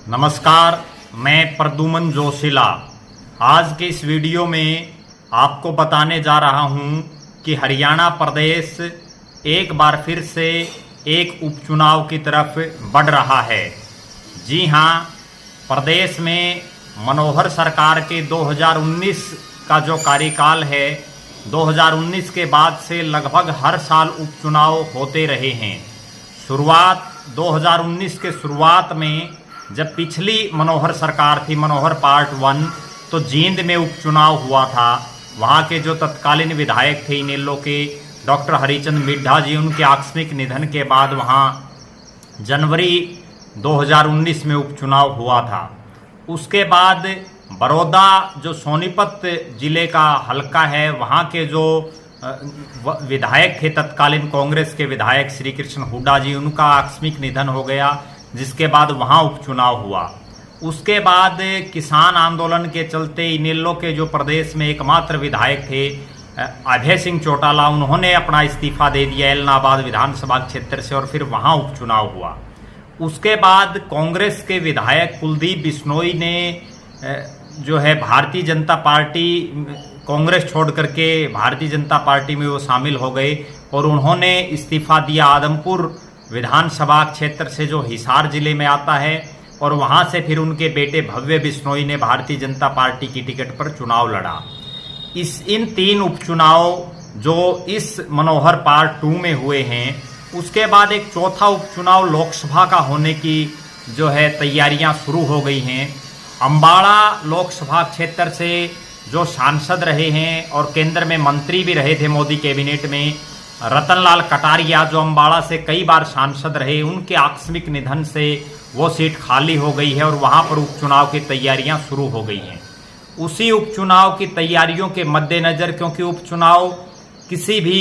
नमस्कार, मैं प्रद्युमन जोशीला। आज के इस वीडियो में आपको बताने जा रहा हूं कि हरियाणा प्रदेश एक बार फिर से एक उपचुनाव की तरफ बढ़ रहा है। जी हां, प्रदेश में मनोहर सरकार के 2019 का जो कार्यकाल है, 2019 के बाद से लगभग हर साल उपचुनाव होते रहे हैं। शुरुआत 2019 के शुरुआत में जब पिछली मनोहर सरकार थी, मनोहर पार्ट 1, तो जींद में उपचुनाव हुआ था। वहाँ के जो तत्कालीन विधायक थे इनेलो के डॉक्टर हरिचंद मिड्ढा जी, उनके आकस्मिक निधन के बाद वहाँ जनवरी 2019 में उपचुनाव हुआ था। उसके बाद बड़ौदा जो सोनीपत जिले का हलका है, वहाँ के जो विधायक थे तत्कालीन कांग्रेस के विधायक श्री कृष्ण हुड्डा जी, उनका आकस्मिक निधन हो गया, जिसके बाद वहाँ उपचुनाव हुआ। उसके बाद किसान आंदोलन के चलते इनेलो के जो प्रदेश में एकमात्र विधायक थे अभय सिंह चौटाला, उन्होंने अपना इस्तीफा दे दिया एलनाबाद विधानसभा क्षेत्र से, और फिर वहाँ उपचुनाव हुआ। उसके बाद कांग्रेस के विधायक कुलदीप बिश्नोई ने जो है भारतीय जनता पार्टी, कांग्रेस छोड़ करके भारतीय जनता पार्टी में वो शामिल हो गए और उन्होंने इस्तीफा दिया आदमपुर विधानसभा क्षेत्र से, जो हिसार जिले में आता है, और वहां से फिर उनके बेटे भव्य बिश्नोई ने भारतीय जनता पार्टी की टिकट पर चुनाव लड़ा। इन 3 उपचुनाव जो इस मनोहर पार्ट 2 में हुए हैं, उसके बाद एक चौथा उपचुनाव लोकसभा का होने की जो है तैयारियां शुरू हो गई हैं। अम्बाड़ा लोकसभा क्षेत्र से जो सांसद रहे हैं और केंद्र में मंत्री भी रहे थे मोदी कैबिनेट में, रतनलाल कटारिया, जो अम्बाड़ा से कई बार सांसद रहे, उनके आकस्मिक निधन से वो सीट खाली हो गई है और वहाँ पर उपचुनाव की तैयारियां शुरू हो गई हैं। उसी उपचुनाव की तैयारियों के मद्देनज़र, क्योंकि उपचुनाव किसी भी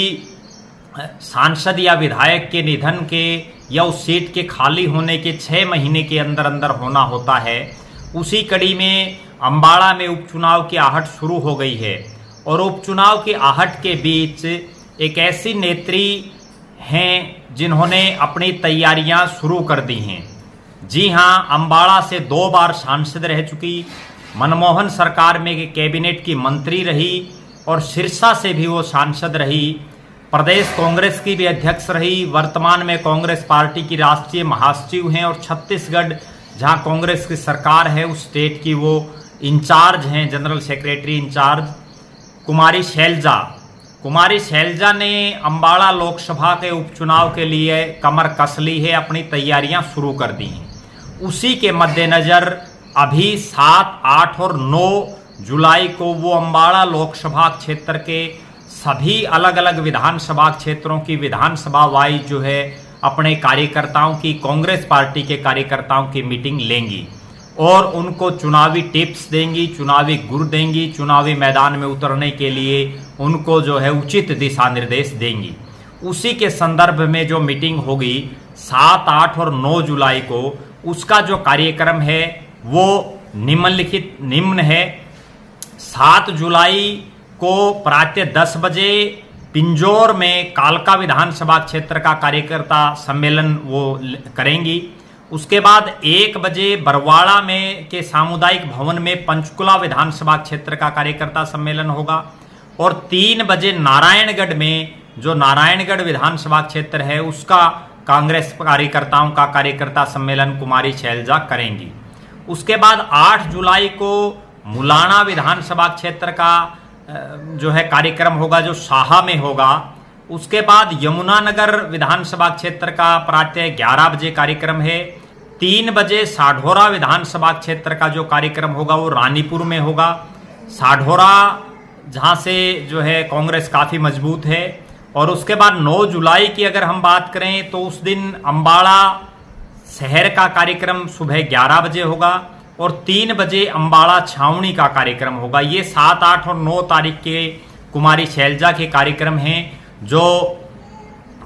सांसद या विधायक के निधन के या उस सीट के खाली होने के 6 महीने के अंदर अंदर होना होता है, उसी कड़ी में अम्बाड़ा में उपचुनाव की आहट शुरू हो गई है। और उपचुनाव की आहट के बीच एक ऐसी नेत्री हैं जिन्होंने अपनी तैयारियां शुरू कर दी हैं। जी हां, अम्बाड़ा से 2 बार सांसद रह चुकी, मनमोहन सरकार में कैबिनेट की मंत्री रही और सिरसा से भी वो सांसद रही, प्रदेश कांग्रेस की भी अध्यक्ष रही, वर्तमान में कांग्रेस पार्टी की राष्ट्रीय महासचिव हैं, और छत्तीसगढ़ जहां कांग्रेस की सरकार है उस स्टेट की वो इंचार्ज हैं, जनरल सेक्रेटरी इंचार्ज कुमारी शैलजा ने अम्बाड़ा लोकसभा के उपचुनाव के लिए कमर कस ली है, अपनी तैयारियां शुरू कर दी हैं। उसी के मद्देनज़र अभी 7, 8 और 9 जुलाई को वो अम्बाड़ा लोकसभा क्षेत्र के सभी अलग अलग विधानसभा क्षेत्रों की विधानसभा वाइज जो है अपने कार्यकर्ताओं की, कांग्रेस पार्टी के कार्यकर्ताओं की मीटिंग लेंगी और उनको चुनावी टिप्स देंगी, चुनावी गुर देंगी, चुनावी मैदान में उतरने के लिए उनको जो है उचित दिशा निर्देश देंगी। उसी के संदर्भ में जो मीटिंग होगी 7, 8 और 9 जुलाई को, उसका जो कार्यक्रम है वो निम्न है। 7 जुलाई को प्रातः 10 बजे पिंजौर में कालका विधानसभा क्षेत्र का कार्यकर्ता सम्मेलन वो करेंगी। उसके बाद 1 बजे बरवाड़ा में के सामुदायिक भवन में पंचकुला विधानसभा क्षेत्र का कार्यकर्ता सम्मेलन होगा, और 3 बजे नारायणगढ़ में, जो नारायणगढ़ विधानसभा क्षेत्र है, उसका कांग्रेस कार्यकर्ताओं का कार्यकर्ता सम्मेलन कुमारी शैलजा करेंगी। उसके बाद 8 जुलाई को मुलाना विधानसभा क्षेत्र का जो है कार्यक्रम होगा, जो साहा में होगा। उसके बाद यमुनानगर विधानसभा क्षेत्र का प्रातः 11 बजे कार्यक्रम है। 3 बजे साढौरा विधानसभा क्षेत्र का जो कार्यक्रम होगा वो रानीपुर में होगा। साढौरा जहां से जो है कांग्रेस काफ़ी मजबूत है। और उसके बाद 9 जुलाई की अगर हम बात करें तो उस दिन अम्बाड़ा शहर का कार्यक्रम सुबह 11 बजे होगा और 3 बजे अम्बाड़ा छावनी का कार्यक्रम होगा। ये 7, 8 और 9 तारीख के कुमारी शैलजा के कार्यक्रम हैं, जो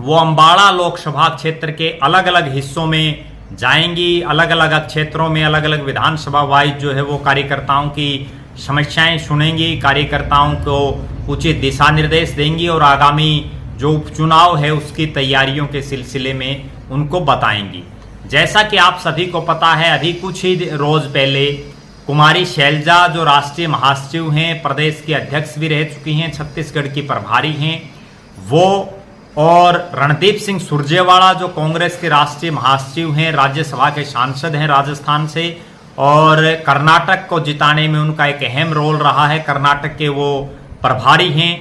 वो अम्बाड़ा लोकसभा क्षेत्र के अलग अलग हिस्सों में जाएंगी, अलग अलग क्षेत्रों में अलग अलग विधानसभा वाइज जो है वो कार्यकर्ताओं की समस्याएं सुनेंगी, कार्यकर्ताओं को उचित दिशा निर्देश देंगी और आगामी जो उपचुनाव है उसकी तैयारियों के सिलसिले में उनको बताएंगी। जैसा कि आप सभी को पता है, अभी कुछ ही रोज पहले कुमारी शैलजा जो राष्ट्रीय महासचिव हैं, प्रदेश की अध्यक्ष भी रह चुकी हैं, छत्तीसगढ़ की प्रभारी हैं वो, और रणदीप सिंह सुरजेवाला जो कांग्रेस के राष्ट्रीय महासचिव हैं, राज्यसभा के सांसद हैं राजस्थान से, और कर्नाटक को जिताने में उनका एक अहम रोल रहा है, कर्नाटक के वो प्रभारी हैं।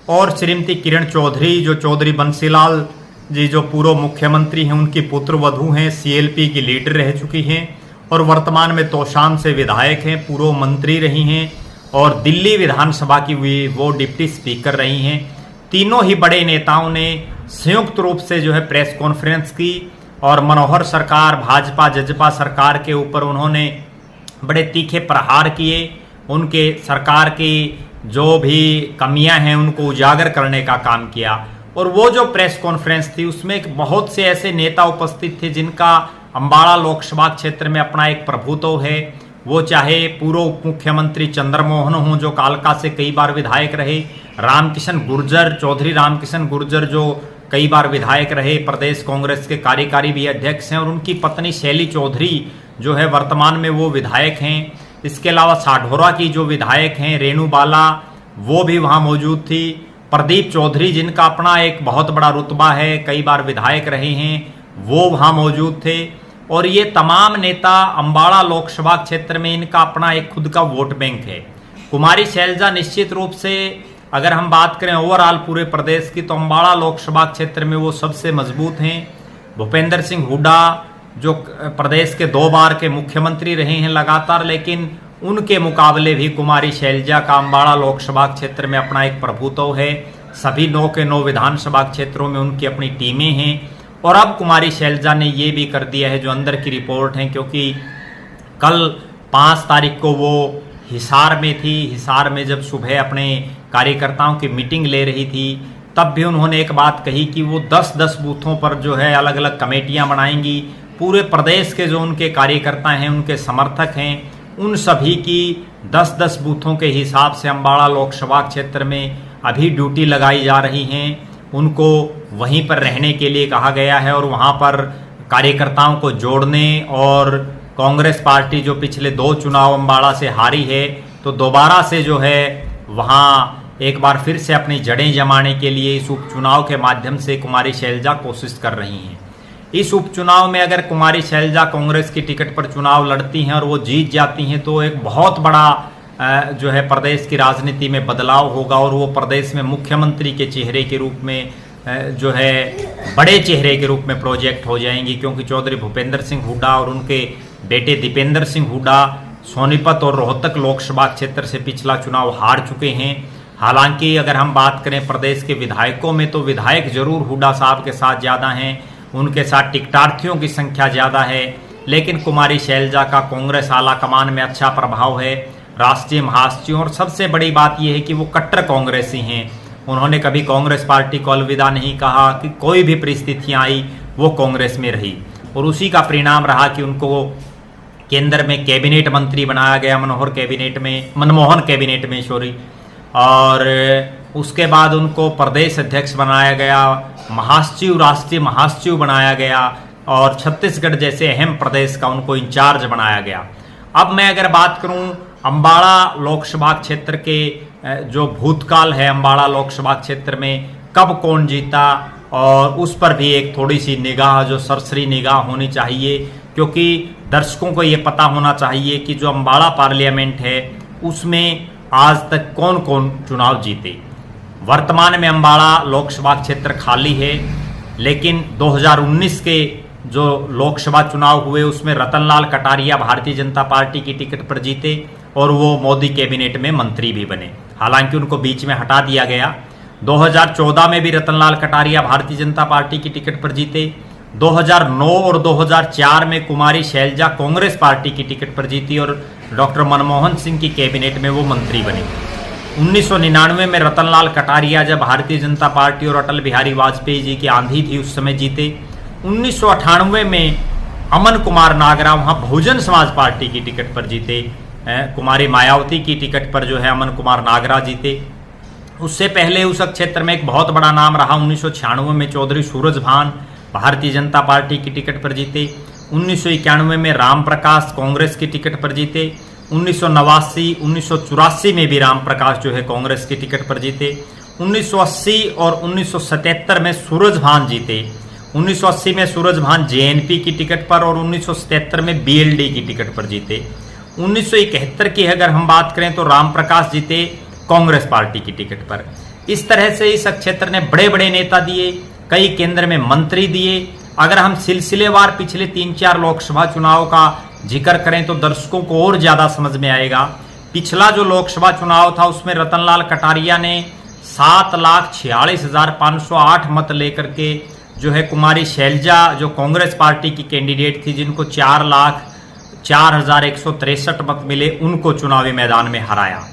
और श्रीमती किरण चौधरी जो चौधरी बंसीलाल जी जो पूर्व मुख्यमंत्री हैं, उनकी पुत्र वधू हैं, सीएलपी की लीडर रह चुकी हैं और वर्तमान में तोशाम से विधायक हैं, पूर्व मंत्री रही हैं और दिल्ली विधानसभा की वो डिप्टी स्पीकर रही हैं। तीनों ही बड़े नेताओं ने संयुक्त रूप से जो है प्रेस कॉन्फ्रेंस की और मनोहर सरकार, भाजपा जजपा सरकार के ऊपर उन्होंने बड़े तीखे प्रहार किए, उनके सरकार की जो भी कमियां हैं उनको उजागर करने का काम किया। और वो जो प्रेस कॉन्फ्रेंस थी उसमें बहुत से ऐसे नेता उपस्थित थे जिनका अम्बाड़ा लोकसभा क्षेत्र में अपना एक प्रभुत्व है। वो चाहे पूर्व उप मुख्यमंत्री चंद्रमोहन हों जो कालका से कई बार विधायक रहे, रामकिशन गुर्जर, चौधरी रामकिशन गुर्जर जो कई बार विधायक रहे, प्रदेश कांग्रेस के कार्यकारी भी अध्यक्ष हैं, और उनकी पत्नी शैली चौधरी जो है वर्तमान में वो विधायक हैं। इसके अलावा साढौरा की जो विधायक हैं रेणु बाला वो भी वहाँ मौजूद थी। प्रदीप चौधरी जिनका अपना एक बहुत बड़ा रुतबा है, कई बार विधायक रहे हैं, वो वहाँ मौजूद थे। और ये तमाम नेता अम्बाड़ा लोकसभा क्षेत्र में इनका अपना एक खुद का वोट बैंक है। कुमारी शैलजा निश्चित रूप से अगर हम बात करें ओवरऑल पूरे प्रदेश की तो अम्बाड़ा लोकसभा क्षेत्र में वो सबसे मजबूत हैं। भूपेंद्र सिंह हुड्डा जो प्रदेश के 2 बार के मुख्यमंत्री रहे हैं लगातार, लेकिन उनके मुकाबले भी कुमारी शैलजा का अम्बाड़ा लोकसभा क्षेत्र में अपना एक प्रभुत्व है। सभी 9 के 9 विधानसभा क्षेत्रों में उनकी अपनी टीमें हैं। और अब कुमारी शैलजा ने ये भी कर दिया है जो अंदर की रिपोर्ट है, क्योंकि कल 5 तारीख को वो हिसार में थी। हिसार में जब सुबह अपने कार्यकर्ताओं की मीटिंग ले रही थी तब भी उन्होंने एक बात कही कि वो 10-10 बूथों पर जो है अलग अलग कमेटियां बनाएंगी। पूरे प्रदेश के जो उनके कार्यकर्ता हैं, उनके समर्थक हैं, उन सभी की 10-10 बूथों के हिसाब से अम्बाड़ा लोकसभा क्षेत्र में अभी ड्यूटी लगाई जा रही हैं। उनको वहीं पर रहने के लिए कहा गया है और वहाँ पर कार्यकर्ताओं को जोड़ने, और कांग्रेस पार्टी जो पिछले 2 चुनाव अम्बाड़ा से हारी है तो दोबारा से जो है वहाँ एक बार फिर से अपनी जड़ें जमाने के लिए इस उपचुनाव के माध्यम से कुमारी शैलजा कोशिश कर रही हैं। इस उपचुनाव में अगर कुमारी शैलजा कांग्रेस की टिकट पर चुनाव लड़ती हैं और वो जीत जाती हैं तो एक बहुत बड़ा जो है प्रदेश की राजनीति में बदलाव होगा और वो प्रदेश में मुख्यमंत्री के चेहरे के रूप में जो है बड़े चेहरे के रूप में प्रोजेक्ट हो जाएंगी, क्योंकि चौधरी भूपेंद्र सिंह हुड्डा और उनके बेटे दीपेंद्र सिंह हुड्डा सोनीपत और रोहतक लोकसभा क्षेत्र से पिछला चुनाव हार चुके हैं। हालांकि अगर हम बात करें प्रदेश के विधायकों में तो विधायक जरूर हुड्डा साहब के साथ ज़्यादा हैं, उनके साथ टिकटार्थियों की संख्या ज़्यादा है, लेकिन कुमारी शैलजा का कांग्रेस आला कमान में अच्छा प्रभाव है, राष्ट्रीय महासचिव। और सबसे बड़ी बात यह है कि वो कट्टर कांग्रेसी हैं। उन्होंने कभी कांग्रेस पार्टी को अलविदा नहीं कहा, कि कोई भी परिस्थितियां आई वो कांग्रेस में रही, और उसी का परिणाम रहा कि उनको केंद्र में कैबिनेट मंत्री बनाया गया, मनमोहन कैबिनेट में और उसके बाद उनको प्रदेश अध्यक्ष बनाया गया, महासचिव, राष्ट्रीय महासचिव बनाया गया, और छत्तीसगढ़ जैसे अहम प्रदेश का उनको इंचार्ज बनाया गया। अब मैं अगर बात करूं अम्बाड़ा लोकसभा क्षेत्र के जो भूतकाल है, अम्बाड़ा लोकसभा क्षेत्र में कब कौन जीता, और उस पर भी एक थोड़ी सी निगाह, जो सरसरी निगाह होनी चाहिए, क्योंकि दर्शकों को ये पता होना चाहिए कि जो अम्बाड़ा पार्लियामेंट है उसमें आज तक कौन कौन चुनाव जीते। वर्तमान में अम्बाड़ा लोकसभा क्षेत्र खाली है, लेकिन 2019 के जो लोकसभा चुनाव हुए उसमें रतनलाल कटारिया भारतीय जनता पार्टी की टिकट पर जीते और वो मोदी कैबिनेट में मंत्री भी बने। हालांकि उनको बीच में हटा दिया गया। 2014 में भी रतनलाल कटारिया भारतीय जनता पार्टी की टिकट पर जीते। 2009 और 2004 में कुमारी शैलजा कांग्रेस पार्टी की टिकट पर जीती और डॉक्टर मनमोहन सिंह की कैबिनेट में वो मंत्री बने। 1999 में रतनलाल कटारिया जब भारतीय जनता पार्टी और अटल बिहारी वाजपेयी जी की आंधी थी उस समय जीते। 1998 में अमन कुमार नागरा वहाँ बहुजन समाज पार्टी की टिकट पर जीते। कुमारी मायावती की टिकट पर जो है अमन कुमार नागरा जीते। उससे पहले उस क्षेत्र में एक बहुत बड़ा नाम रहा 1996 में चौधरी सूरज भान भारतीय जनता पार्टी की टिकट पर जीते। 1991 में राम प्रकाश कांग्रेस की टिकट पर जीते, 1989, 1984 में भी राम प्रकाश जो है कांग्रेस की टिकट पर जीते, 1980 और 1977 में सूरजभान जीते। 1980 में सूरजभान जेएनपी की टिकट पर और 1977 में बीएलडी की टिकट पर जीते। 1971 की अगर हम बात करें तो राम प्रकाश जीते कांग्रेस पार्टी की टिकट पर। इस तरह से इस क्षेत्र ने बड़े बड़े नेता दिए, कई केंद्र में मंत्री दिए। अगर हम सिलसिलेवार पिछले 3-4 लोकसभा चुनाव का जिक्र करें तो दर्शकों को और ज्यादा समझ में आएगा। पिछला जो लोकसभा चुनाव था उसमें रतनलाल कटारिया ने 7,46,508 मत लेकर के जो है कुमारी शैलजा जो कांग्रेस पार्टी की कैंडिडेट थी, जिनको 4,04,163 मत मिले, उनको चुनावी मैदान में हराया।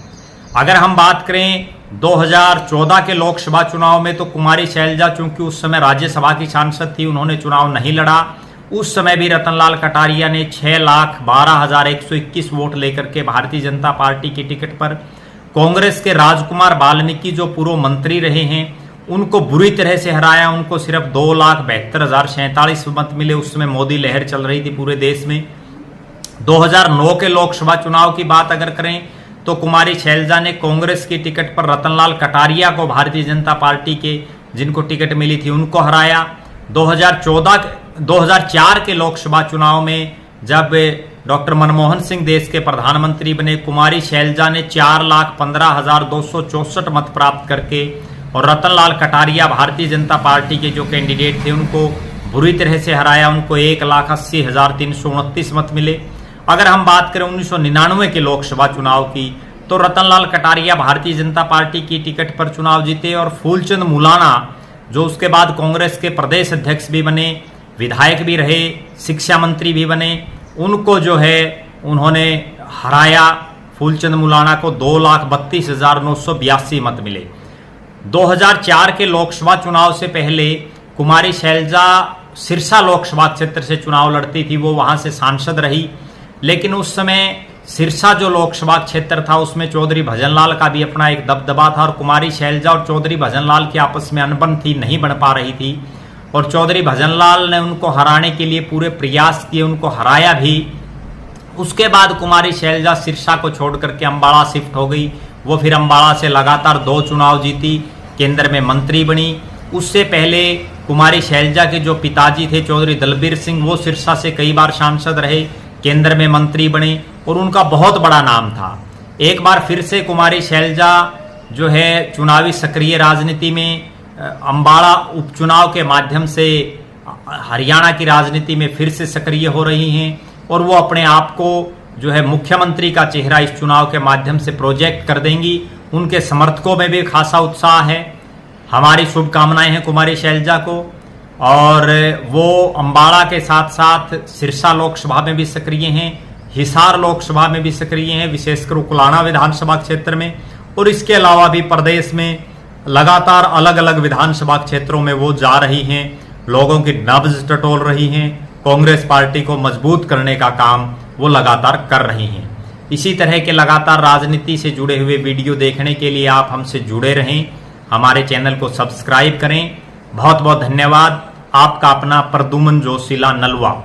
अगर हम बात करें 2014 के लोकसभा चुनाव में तो कुमारी शैलजा चूंकि उस समय राज्यसभा की सांसद थी, उन्होंने चुनाव नहीं लड़ा। उस समय भी रतनलाल कटारिया ने 6,12,121 वोट लेकर के भारतीय जनता पार्टी की टिकट पर कांग्रेस के राजकुमार वाल्मीकि जो पूर्व मंत्री रहे हैं उनको बुरी तरह से हराया। उनको सिर्फ 2,72,047 मत मिले। उस समय मोदी लहर चल रही थी पूरे देश में। 2009 के लोकसभा चुनाव की बात अगर करें तो कुमारी शैलजा ने कांग्रेस की टिकट पर रतनलाल कटारिया को भारतीय जनता पार्टी के जिनको टिकट मिली थी उनको हराया। 2004 के लोकसभा चुनाव में जब डॉक्टर मनमोहन सिंह देश के प्रधानमंत्री बने, कुमारी शैलजा ने 4,15,264 मत प्राप्त करके और रतनलाल कटारिया भारतीय जनता पार्टी के जो कैंडिडेट थे उनको बुरी तरह से हराया। उनको 1,80,329 मत मिले। अगर हम बात करें 1999 के लोकसभा चुनाव की तो रतनलाल कटारिया भारतीय जनता पार्टी की टिकट पर चुनाव जीते और फूलचंद मुलाना जो उसके बाद कांग्रेस के प्रदेश अध्यक्ष भी बने, विधायक भी रहे, शिक्षा मंत्री भी बने, उनको जो है उन्होंने हराया। फूलचंद मुलाना को 2,32,982 मत मिले। 2004 के लोकसभा चुनाव से पहले कुमारी शैलजा सिरसा लोकसभा क्षेत्र से चुनाव लड़ती थी, वो वहां से सांसद रही। लेकिन उस समय सिरसा जो लोकसभा क्षेत्र था उसमें चौधरी भजनलाल का भी अपना एक दबदबा था और कुमारी शैलजा और चौधरी भजनलाल की आपस में अनबन थी, नहीं बन पा रही थी और चौधरी भजनलाल ने उनको हराने के लिए पूरे प्रयास किए, उनको हराया भी। उसके बाद कुमारी शैलजा सिरसा को छोड़ करके अम्बाड़ा शिफ्ट हो गई। वो फिर अम्बाड़ा से लगातार 2 चुनाव जीती, केंद्र में मंत्री बनी। उससे पहले कुमारी शैलजा के जो पिताजी थे चौधरी दलबीर सिंह, वो सिरसा से कई बार सांसद रहे, केंद्र में मंत्री बने और उनका बहुत बड़ा नाम था। एक बार फिर से कुमारी शैलजा जो है चुनावी सक्रिय राजनीति में अम्बाड़ा उपचुनाव के माध्यम से हरियाणा की राजनीति में फिर से सक्रिय हो रही हैं और वो अपने आप को जो है मुख्यमंत्री का चेहरा इस चुनाव के माध्यम से प्रोजेक्ट कर देंगी। उनके समर्थकों में भी खासा उत्साह है। हमारी शुभकामनाएं हैं कुमारी शैलजा को और वो अम्बाड़ा के साथ साथ सिरसा लोकसभा में भी सक्रिय हैं, हिसार लोकसभा में भी सक्रिय हैं, विशेषकर उकलाना विधानसभा क्षेत्र में, और इसके अलावा भी प्रदेश में लगातार अलग अलग विधानसभा क्षेत्रों में वो जा रही हैं, लोगों की नब्ज टटोल रही हैं, कांग्रेस पार्टी को मजबूत करने का काम वो लगातार कर रही हैं। इसी तरह के लगातार राजनीति से जुड़े हुए वीडियो देखने के लिए आप हमसे जुड़े रहें, हमारे चैनल को सब्सक्राइब करें। बहुत बहुत धन्यवाद। आपका अपना प्रद्युमन जोशीला नलवा।